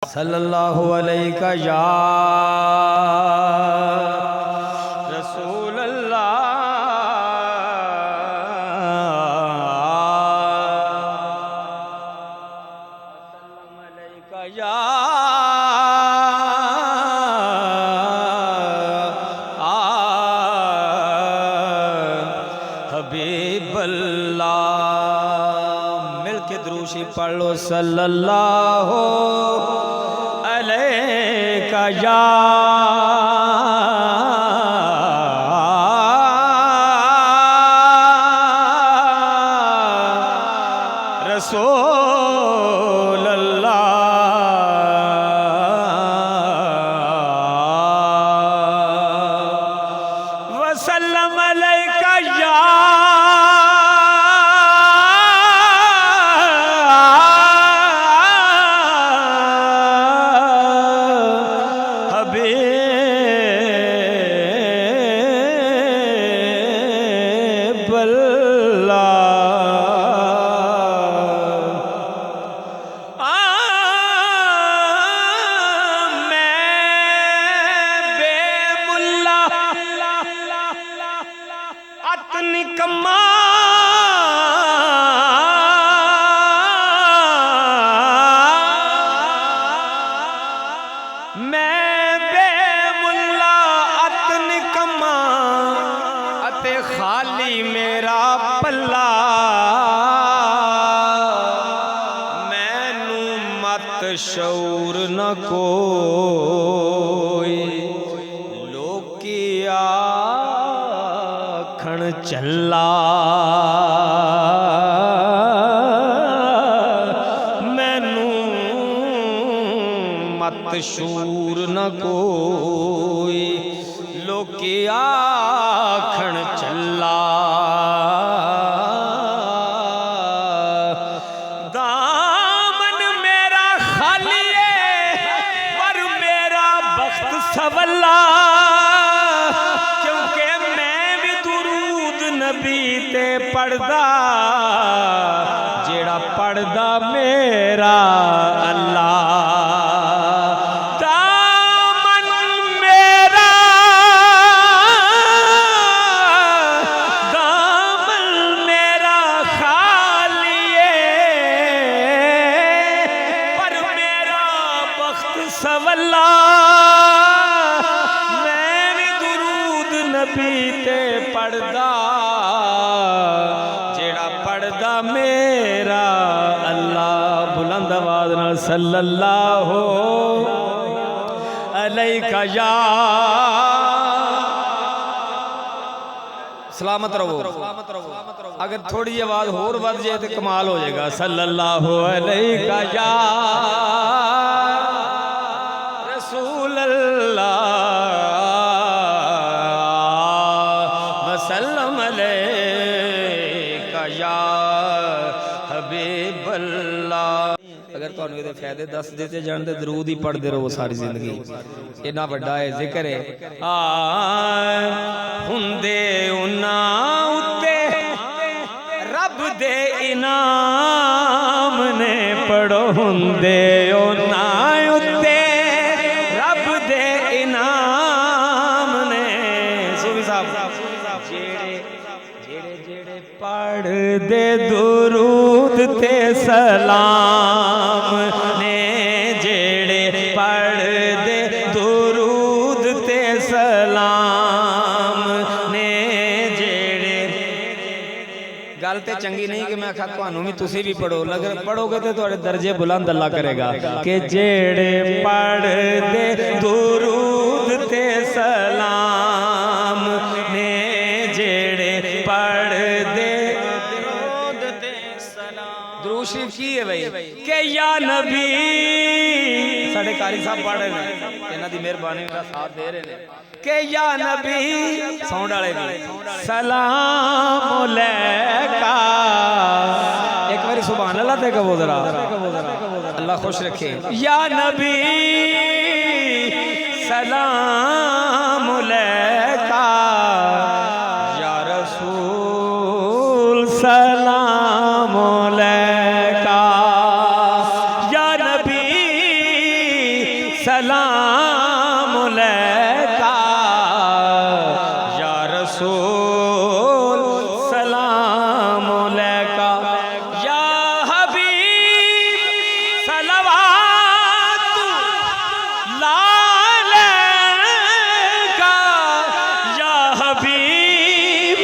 सल्लल्लाहु अलैका या रसूल अल्लाह। सल्लम अलैका या हबीब अल्लाह। मिल के दुरूशी पढ़ लो सल्लल्लाहु अलैका या रसूल अल्लाह। वसल्लम अलैका या निकम्मा मैं बेमुल्ला अत निकम्मा अते खाली मेरा पल्ला। मैनू मत शऊर न कोई लोकी आखण चला। मैनू मत शूर न कोई लोकी आखण चला। दामन मेरा खाली है पर मेरा बख्त सवला। नबी ते पढ़दा जेड़ा पढ़दा मेरा अल्लाह। दामन मेरा खाली पर मेरा बख्त सवला। मैं भी दुरूद नबी ते पढ़दा पढ़दा मेरा अल्लाह। बुलंद आवाज़ नाल सल्लल्लाहु अलैका या। सलामत रहो। अगर थोड़ी आवाज़ होर बढ़ जाए तो कमाल हो जाएगा। सल्लल्लाहु अलैका या रसूल अल्लाह। वसल्लम अलैका या हबीब अल्लाह। अगर तुहानू इहदे फायदे दस देते जान ते दरूद ही पढ़ते रहो सारी जिंदगी। इन्ना वड्डा है जिक्र है। हुंदे उन्हां उत्ते रब दे इनाम ने पढ़ो। हुंदे उन्हां उत्ते रब दे इनाम ने। सूफी साहब जेड़े पढ़ दे दुरूद ते सलाम ने। जेड़े पढ़ दे दुरूद ते सलाम ने। जेड़े गल ते चंगी नहीं कि मैं आखा तुहानू भी तुसी भी पढ़ो। अगर पढ़ोगे तो तुहाडे दर्जे बुलंद अल्लाह करेगा। कि जेड़े पढ़ दे दुरूद ते सलाम ने। जेड़े पढ़ दे दुरूद शरीफ की है भाई के या नबी। साडे कारी साहब पढ़ रहे हैं, इन्हां दी मेहरबानी मेरा साथ दे रहे हैं। के या नबी साउंड वाले भी सलाम अलैका। एक बारी सुभान अल्लाह ते कहो जरा। अल्लाह खुश रखे। या नबी सलाम अलैका या रसूल सलाम अलैका या नबी सलाम अलैका या रसूल सलाम अलैका या हबीब सलवात अलैका या हबीब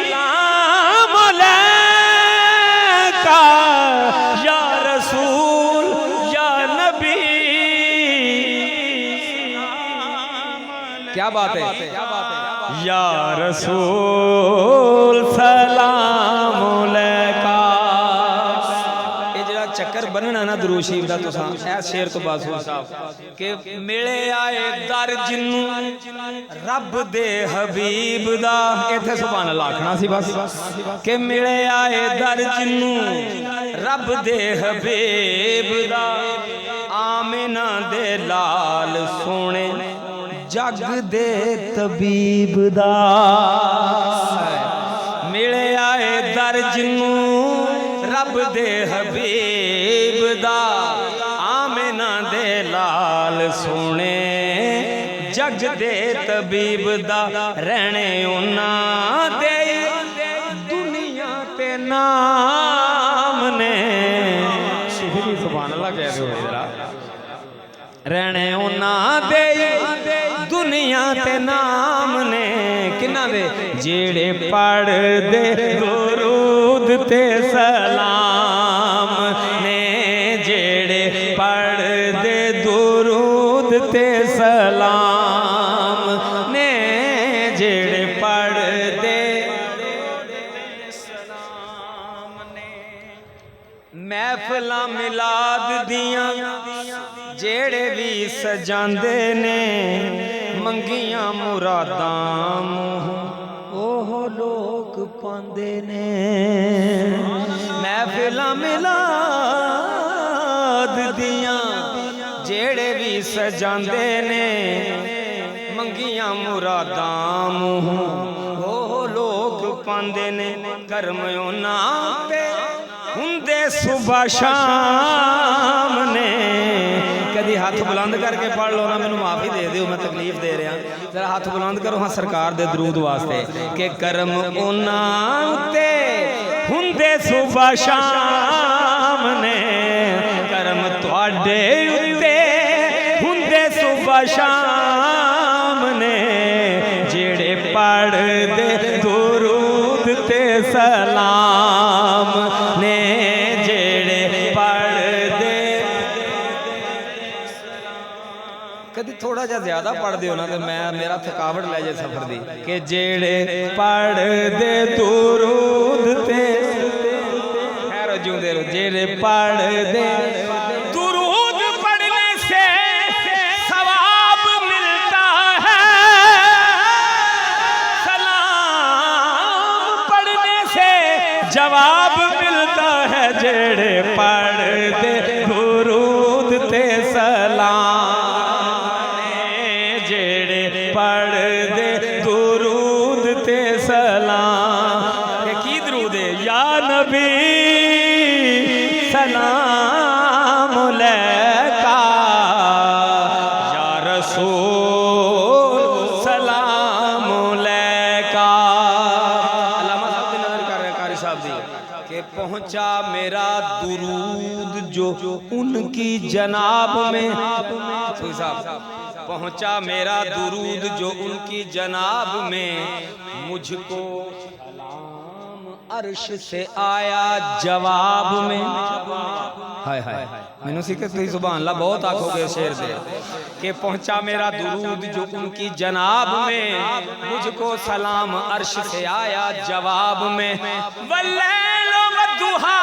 सलाम अलैका या रसूल या नबी। क्या बात है, क्या बात है। या रसूल सलाम अलैका। ये जरा चक्कर बनना ना दुरूद शरीफ दा तुसां ए शेर तो बासू साहब के मिले आए दर जिन्नू रब दे हबीब दा। इत्थे सुभान अल्लाह आखना सी बस के मिले आए दर जिन्नू रब दे हबीब दा। आमिना दे लाल सोने जग दे तबीब दा। मिले आए दर जिन्नू रब दे हबीब दा। आमिना दे लाल सोने जग दे तबीब दा। रहने उन्हां दे दुनिया ते नाम ने। सुभान अल्लाह कह दो जरा। रहने उन्हां दे दुनिया ते नाम ने किन्ना दे जेड़े पढ़ दे दुरूद ते सलाम ने। जेड़े पढ़ दे दुरूद ते सलाम ने। जेड़े पढ़ दे सलाम ने। महफिलां मिलाद दियां जेड़े भी सजांदे ने। मंगियां मुरादां मुँह ओह लोग पांदे ने। महफिलां मिलाद दियां जेड़े भी सजांदे ने। मंगियां मुरादां मुँह ओह लोग पांदे ने। कर्म उन्हां ते हुंदे सुबह शाम ने। कभी हाथ बुलंद करके पढ़ लो ना, मैनू माफी दे दो मैं तकलीफ दे रहा। जरा हाथ बुलंद करो हाँ सरकार दे दरूद वास्ते के कर्म उन्हां ते हुंदे सुबह शाम ने। कर्म तुहाडे उत्ते हुंदे सुबह शाम ने। जेड़े पढ़ दे दुरूद ते सलाम ने। कभी थोड़ा जा ज्यादा पढ़ दियो ना तो मैं मेरा थकावट ले जाए सफर दी के जेड़े पढ़ दे दुरूद ते खैर जूंदे रहो। जेड़े पढ़ दे दुरूद पढ़ने से सवाब मिलता है। सलाम पढ़ने से जवाब मिलता है। जेड़े पढ़ दे दुरूद ते सलाम पढ़ दे दुरूद ते सलाम। की दुरूद है या नबी सलाम अलैका या रसूल सलाम अलैका। अल्लामा साहब की नजर कर रहे कारी साहब दी के पहुंचा मेरा दुरूद जो उनकी जनाब में। पहुंचा मेरा दुरूद जो उनकी जनाब में। मुझको सलाम अर्श से आया जवाब में। हाय हाय मैनू सीखे तुम सुभान अल्लाह बहुत आखोगे शेर से कि पहुंचा मेरा दुरूद जो उनकी जनाब में। मुझको सलाम अर्श से आया जवाब में। वल्लैल वद्दुहा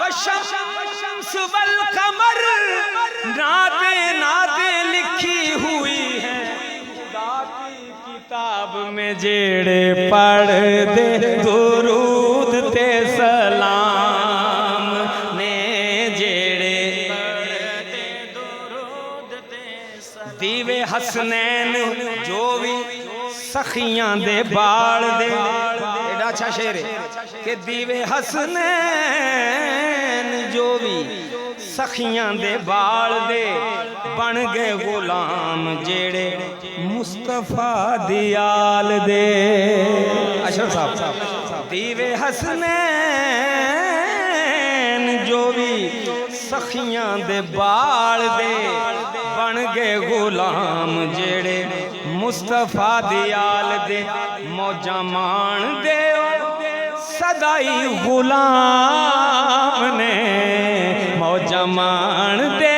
वशम्स वल कमर नाते नाते लिखी हुई है खुदा की किताब में। जेड़े पढ़ दे दुरूद ते सलाम ने। जेड़े पढ़ दे दुरूद ते सलाम। दीवे हसनैन जो भी सखियां दे बाल दे। एडा अच्छा शेर है कि दीवे हसनैन जो भी सखियां दे बाल दे। बन गए गुलाम जेड़े मुस्तफा दियाल दे। अशरफ साहब दीवे हसनैन जो भी सखियां दे बाल दे बन गए गुलाम जेड़े मुस्तफा दियाल दे। मौजा मान दे सदाई गुलाम ने मौजा मान दे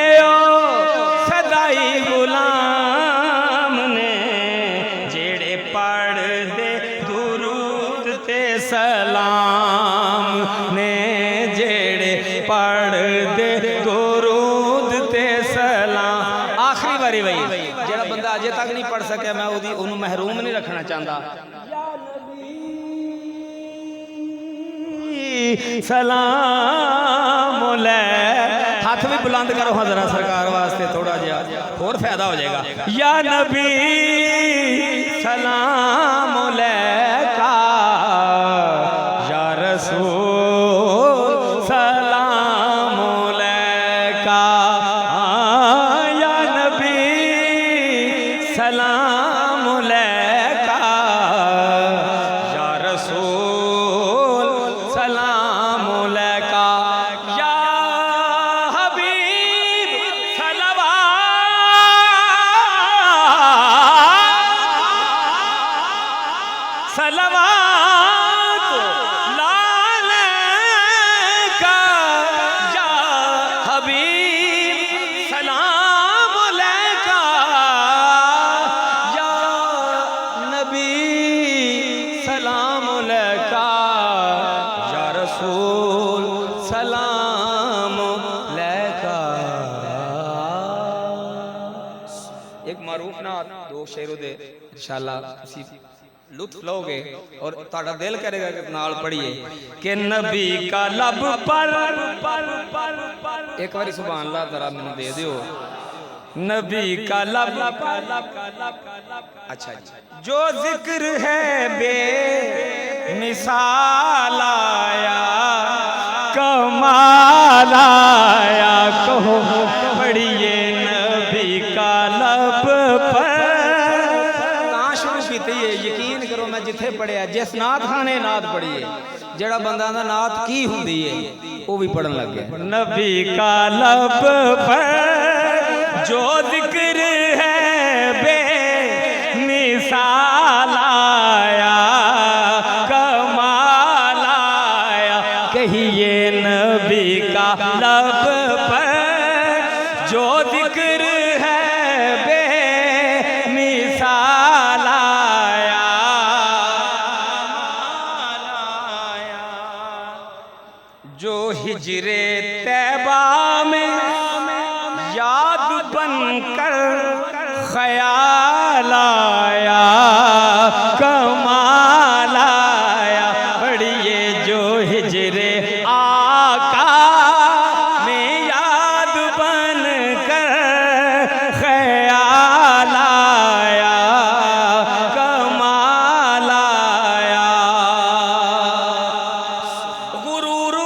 सदाई गुलाम ने जेड़े पढ़ दे दुरूद ते सलाम ने जेड़े पढ़ दे दुरूद ते सलाम। आखिरी बारी भाई जेड़ा बंदा अजे तक नहीं पढ़ सकिया मैं उन्होंने महरूम नहीं रखना चाहता। सलाम ले हाथ भी बुलंद करो हाँ जरा सरकार वास्ते थोड़ा जिहा और फायदा हो जाएगा। या नबी सलाम अलैका या रसूल सलाम अलैका या नबी सलाम अलैका या रसूल सलाम अलैका या हबीब सलवात लालैका या हबीब सलाम अलैका या नबी सलाम अलैका या रसूल सलाम अलैका। एक मारूफ ना दो शेरों दे इंशाअल्लाह उसी लुत्फ लोगे और ताड़ा दिल करेगा कि नाल पढ़िए कि नबी का लब पर एक बारी सुभान अल्लाह जरा मैंने दे दियो। नबी का लब अच्छा जो जिक्र है बे मिसाल आया कमाल आया कहो पढ़िए नबी का लब पर। यकीन करो मैं जिथे पढ़िया जिस नात खाने नात पढ़िए जेड़ा बंदा दा नात की हुंदी है वो भी पढ़न लग गया। नबी का लब पर जो जिक्र है बे मिसाल आया कमाल आया कहिए नबी का लब पर जो जिक्र है बे मिसाल जो हिजरे तैबा में याद बनकर ख्याल आया कमाल आया पढ़िए जो हिजरे आका में याद बनकर ख्याल आया कमाल आया। गुरूर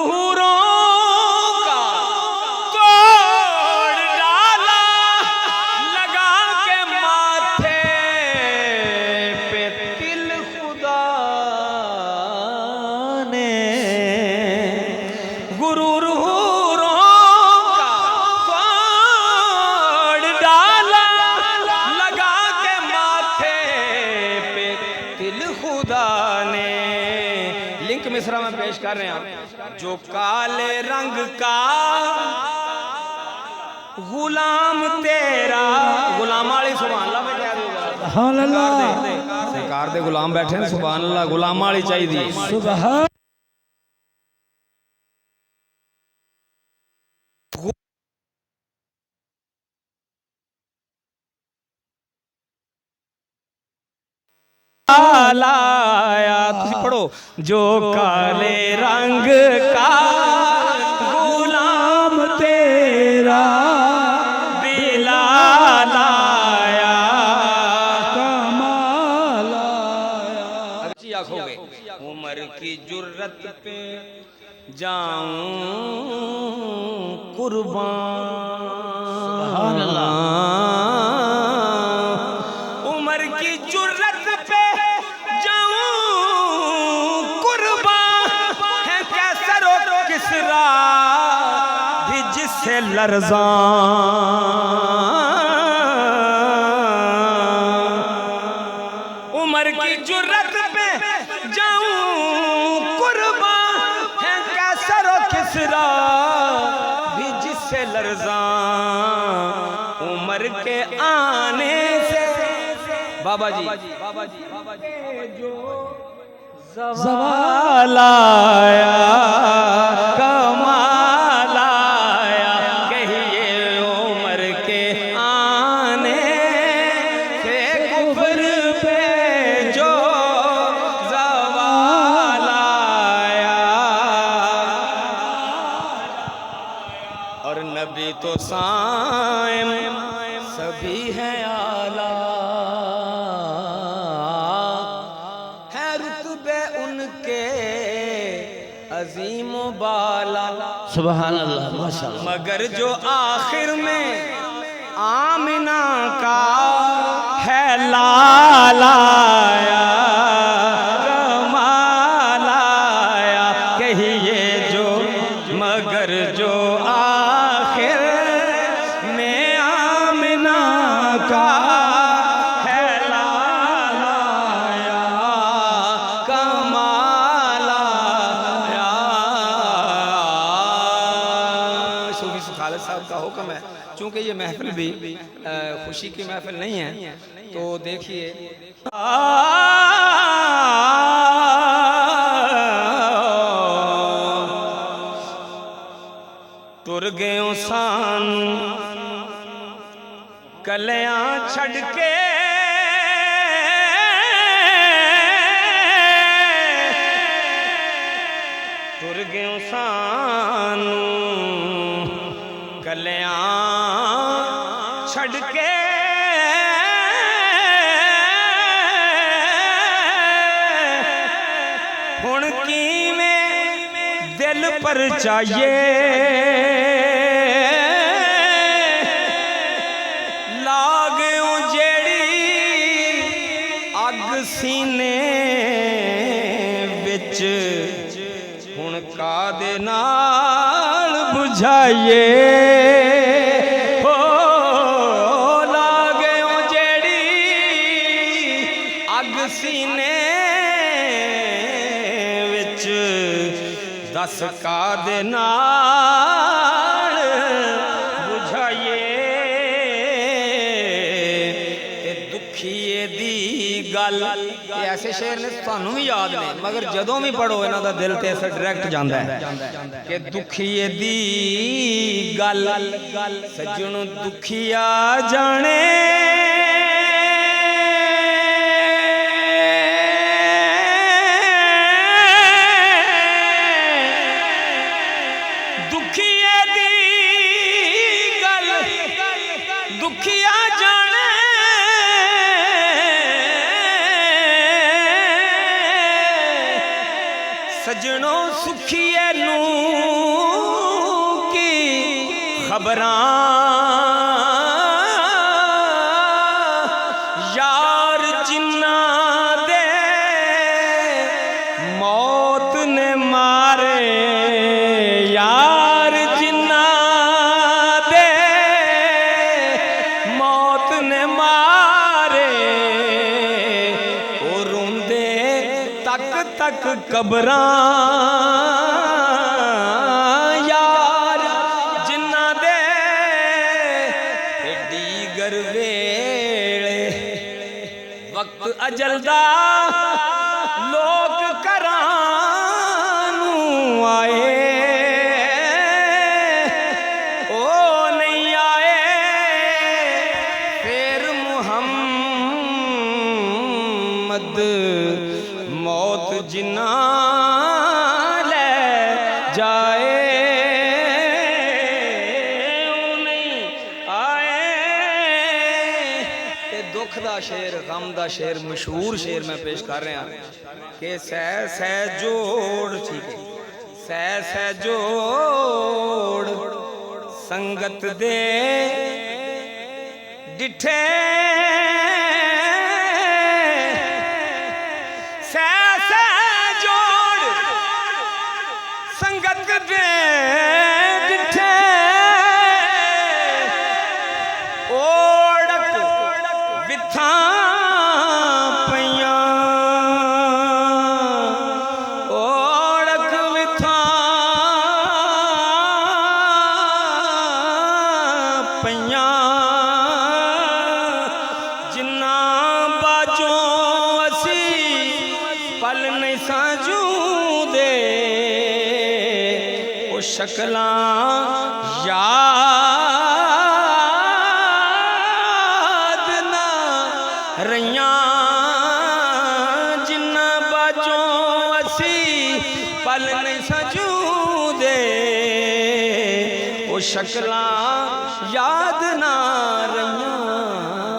लिंक मिसरा में पेश कर रहे हैं। जो काले रंग का गुलाम तेरा गुलाम वाली सुभान अल्लाह में कह दूंगा सुभान अल्लाह सरकार दे गुलाम बैठे हैं सुभान अल्लाह गुलाम वाली चाहिए सुभान लाया तुसी पढ़ो जो काले रंग का गुलाम तेरा दिला लाया कमाल आया। अच्छी आखोगे उम्र की जुर्रत पे जाऊं कुर्बान लरज़ां उमर की जुर्रत पे जाऊं कुर्बान है कैसर और किसरा भी जिससे लरज़ां उमर के आने से। बाबा जी जो ज़वाल आया कमाल आया कहिए उमर के आने से कुफ्र पे जो ज़वाल आया। और नबी तो साइम सभी हैं आला है रुतबे उनके अजीम बाला। सुभान अल्लाह माशाअल्लाह। मगर जो आखिर में आमिना का है लाला आया कमाल आया कहिए जो मगर जो आखिर में आमिना का है लाला आया कमाल आया। सूफी खालिद साहब का हुक्म है, चूंकि ये महफिल भी खुशी की महफिल नहीं है, तो देखिए तुर गयो सान कलियां छड़ के तुर गयो सानू कलियां छड़ के हुण कीवें दिल पर चाहिए लागो जेड़ी अग सीने विच हुण का दे नाल बुझाइए हो लागो जेड़ी अग सीने विच दस का दे नाल बुझाइए। दुखीए दी गल ऐसे शेर ने थानू भी याद ने, मगर जदों भी पढ़ो इन्हां दा दिल ते ऐसा डायरेक्ट जांदा है कि दुखीए दी गल सज्जणों दुखिया जाने दुखिए दी गल दुखिया जाने सजनों सुखिए नू की खबरां यार जिन्ना दे मौत ने मारे यार जिन्ना दे मौत ने मारे ओ रोंदे तक तक कबरां यार जिन्ना दे दीगर वेले वक्त अजलदा लोग करानू आए ओ नहीं आए फिर मुहम्मद मौत जिन्ना ले जाए ओ नहीं आए। ते दुख दा शेर गम दा शेर मशहूर शेर मैं पेश कर रहा कि सह सह जोड़ ठीक है सह सह जोड़ संगत दे डिठे संगत दे डिठे ओढ़क विथा पइयां ओढ़क विथा पइयां जिन्ना बाजों असी पल नहीं साजू दे ओ शक्लां याद ना रहियां जिन्ना बाजों असी पल नहीं साजू दे ओ शक्लां याद ना रहियां